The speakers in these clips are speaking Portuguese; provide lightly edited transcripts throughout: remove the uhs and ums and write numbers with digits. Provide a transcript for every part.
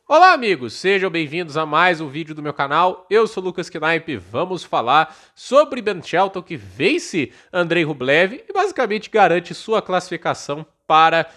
Olá, amigos! Sejam bem-vindos a mais um vídeo do meu canal. Eu sou o Lucas Knaip. Vamos falar sobre Ben Shelton, que vence Andrei Rublev e basicamente garante sua classificação para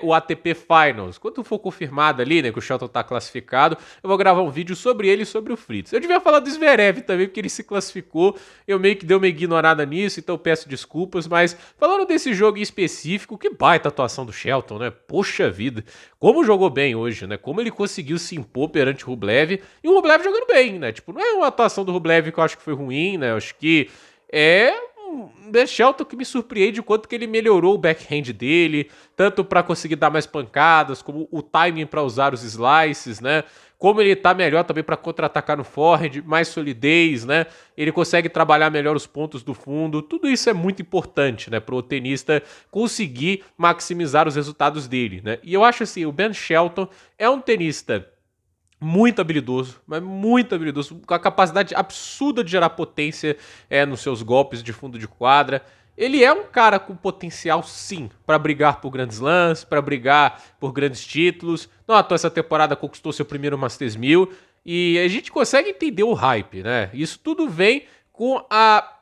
o ATP Finals. Quando for confirmado ali, né, que o Shelton está classificado, eu vou gravar um vídeo sobre ele e sobre o Fritz. Eu devia falar do Zverev também, porque ele se classificou. Eu meio que dei uma ignorada nisso, então peço desculpas. Mas falando desse jogo em específico, que baita atuação do Shelton, né? Poxa vida, como jogou bem hoje, né? Como ele conseguiu se impor perante o Rublev, e o Rublev jogando bem, né? Tipo, não é uma atuação do Rublev que eu acho que foi ruim, né? Eu acho que é um Shelton que me surpreende o quanto que ele melhorou o backhand dele, tanto para conseguir dar mais pancadas, como o timing para usar os slices, né? Como ele tá melhor também para contra-atacar no forehand, mais solidez, né? Ele consegue trabalhar melhor os pontos do fundo. Tudo isso é muito importante, né, para o tenista conseguir maximizar os resultados dele, né? E eu acho assim, o Ben Shelton é um tenista muito habilidoso, mas muito habilidoso, com a capacidade absurda de gerar potência nos seus golpes de fundo de quadra. Ele é um cara com potencial, sim, para brigar por grandes lãs, para brigar por grandes títulos. Não à toa essa temporada conquistou seu primeiro Masters 1000 e a gente consegue entender o hype, né? Isso tudo vem com a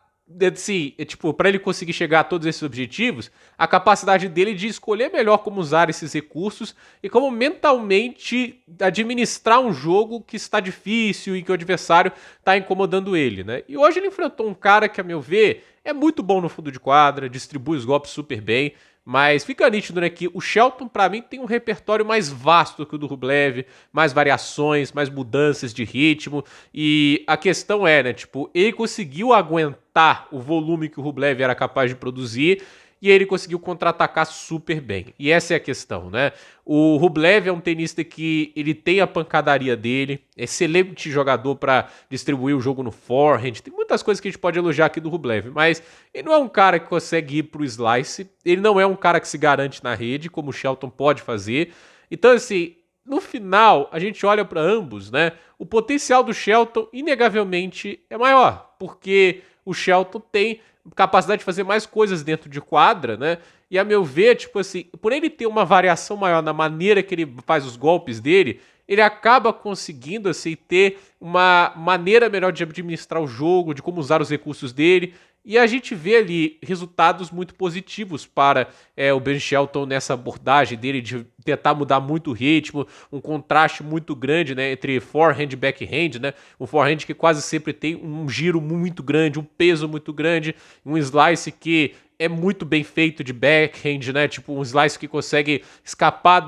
assim, tipo, para ele conseguir chegar a todos esses objetivos, a capacidade dele de escolher melhor como usar esses recursos e como mentalmente administrar um jogo que está difícil e que o adversário está incomodando ele, né? E hoje ele enfrentou um cara que, a meu ver, é muito bom no fundo de quadra, distribui os golpes super bem, mas fica nítido, né, que o Shelton, para mim, tem um repertório mais vasto que o do Rublev, mais variações, mais mudanças de ritmo, e a questão é, né, tipo, ele conseguiu aguentar o volume que o Rublev era capaz de produzir, e ele conseguiu contra-atacar super bem. E essa é a questão, né? O Rublev é um tenista que ele tem a pancadaria dele, excelente jogador para distribuir o jogo no forehand. Tem muitas coisas que a gente pode elogiar aqui do Rublev, mas ele não é um cara que consegue ir pro slice, ele não é um cara que se garante na rede, como o Shelton pode fazer. Então, assim, no final, a gente olha para ambos, né? O potencial do Shelton, inegavelmente, é maior, porque o Shelton tem capacidade de fazer mais coisas dentro de quadra, né? E a meu ver, tipo assim, por ele ter uma variação maior na maneira que ele faz os golpes dele, ele acaba conseguindo assim ter uma maneira melhor de administrar o jogo, de como usar os recursos dele. E a gente vê ali resultados muito positivos para o Ben Shelton nessa abordagem dele de tentar mudar muito o ritmo, um contraste muito grande, né, entre forehand e backhand, né? Um forehand que quase sempre tem um giro muito grande, um peso muito grande, um slice que é muito bem feito de backhand, né? Tipo um slice que consegue escapar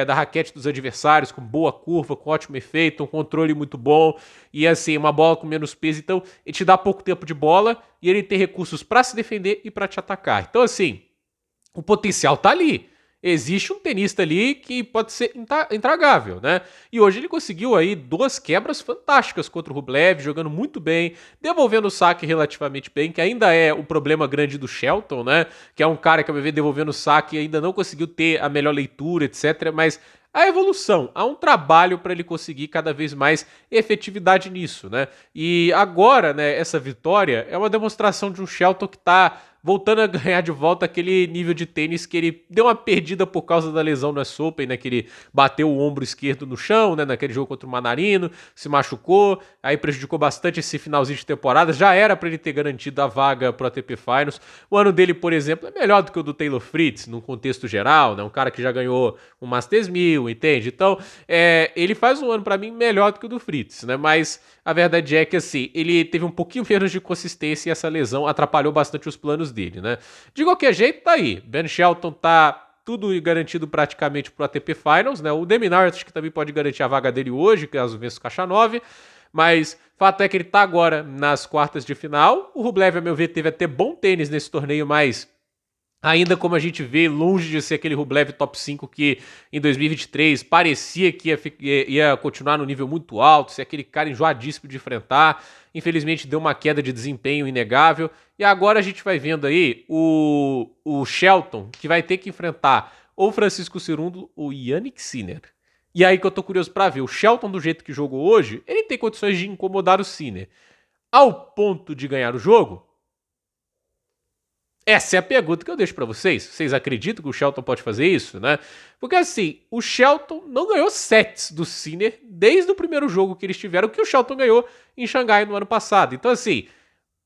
da raquete dos adversários com boa curva, com ótimo efeito, um controle muito bom e assim, uma bola com menos peso. Então, ele te dá pouco tempo de bola e ele tem recursos para se defender e para te atacar. Então, assim, o potencial tá ali. Existe um tenista ali que pode ser intragável, né? E hoje ele conseguiu aí duas quebras fantásticas contra o Rublev, jogando muito bem, devolvendo o saque relativamente bem, que ainda é o problema grande do Shelton, né? Que é um cara que, ao meu ver, devolvendo o saque e ainda não conseguiu ter a melhor leitura, etc. Mas a evolução, há um trabalho para ele conseguir cada vez mais efetividade nisso, né? E agora, né, essa vitória é uma demonstração de um Shelton que tá voltando a ganhar de volta aquele nível de tênis que ele deu uma perdida por causa da lesão no US Open, né? Que ele bateu o ombro esquerdo no chão, né? Naquele jogo contra o Manarino, se machucou, aí prejudicou bastante esse finalzinho de temporada. Já era para ele ter garantido a vaga pro ATP Finals. O ano dele, por exemplo, é melhor do que o do Taylor Fritz, num contexto geral, né? Um cara que já ganhou um Masters 1000, entende? Então, ele faz um ano para mim melhor do que o do Fritz, né? Mas a verdade é que, assim, ele teve um pouquinho menos de consistência e essa lesão atrapalhou bastante os planos dele, né? De qualquer jeito, tá aí. Ben Shelton tá tudo garantido praticamente pro ATP Finals, né? O Deminar acho que também pode garantir a vaga dele hoje, caso vença o Caixa 9, mas fato é que ele tá agora nas quartas de final. O Rublev, a meu ver, teve até bom tênis nesse torneio, mas ainda como a gente vê, longe de ser aquele Rublev top 5 que em 2023 parecia que ia continuar no nível muito alto, ser aquele cara enjoadíssimo de enfrentar. Infelizmente deu uma queda de desempenho inegável. E agora a gente vai vendo aí o Shelton, que vai ter que enfrentar ou Francisco Cerúndolo ou Yannick Sinner. E aí que eu tô curioso para ver. O Shelton, do jeito que jogou hoje, ele tem condições de incomodar o Sinner. Ao ponto de ganhar o jogo? Essa é a pergunta que eu deixo pra vocês. Vocês acreditam que o Shelton pode fazer isso, né? Porque assim, o Shelton não ganhou sets do Sinner desde o primeiro jogo que eles tiveram, que o Shelton ganhou em Xangai no ano passado. Então assim,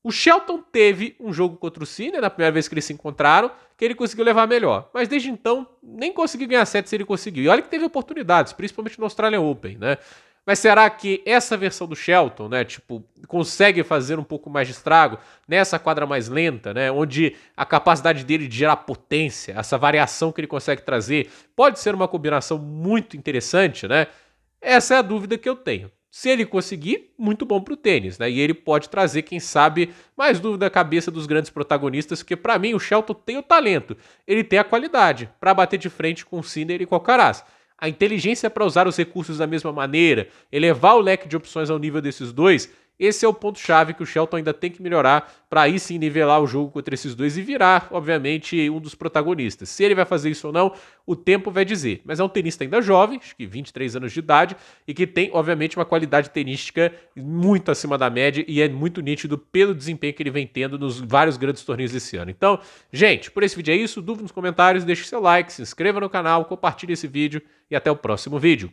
o Shelton teve um jogo contra o Sinner, na primeira vez que eles se encontraram, que ele conseguiu levar melhor. Mas desde então, nem conseguiu ganhar sets se ele conseguiu. E olha que teve oportunidades, principalmente no Australian Open, né? Mas será que essa versão do Shelton, né, tipo, consegue fazer um pouco mais de estrago nessa quadra mais lenta, né, onde a capacidade dele de gerar potência, essa variação que ele consegue trazer, pode ser uma combinação muito interessante, né? Essa é a dúvida que eu tenho. Se ele conseguir, muito bom para o tênis, né? E ele pode trazer, quem sabe, mais dúvida à cabeça dos grandes protagonistas, porque para mim o Shelton tem o talento, ele tem a qualidade para bater de frente com o Sinner e com o Alcaraz. A inteligência para usar os recursos da mesma maneira, elevar o leque de opções ao nível desses dois, esse é o ponto-chave que o Shelton ainda tem que melhorar para aí sim nivelar o jogo contra esses dois e virar, obviamente, um dos protagonistas. Se ele vai fazer isso ou não, o tempo vai dizer. Mas é um tenista ainda jovem, acho que 23 anos de idade, e que tem, obviamente, uma qualidade tenística muito acima da média e é muito nítido pelo desempenho que ele vem tendo nos vários grandes torneios desse ano. Então, gente, por esse vídeo é isso. Dúvida nos comentários, deixe seu like, se inscreva no canal, compartilhe esse vídeo e até o próximo vídeo.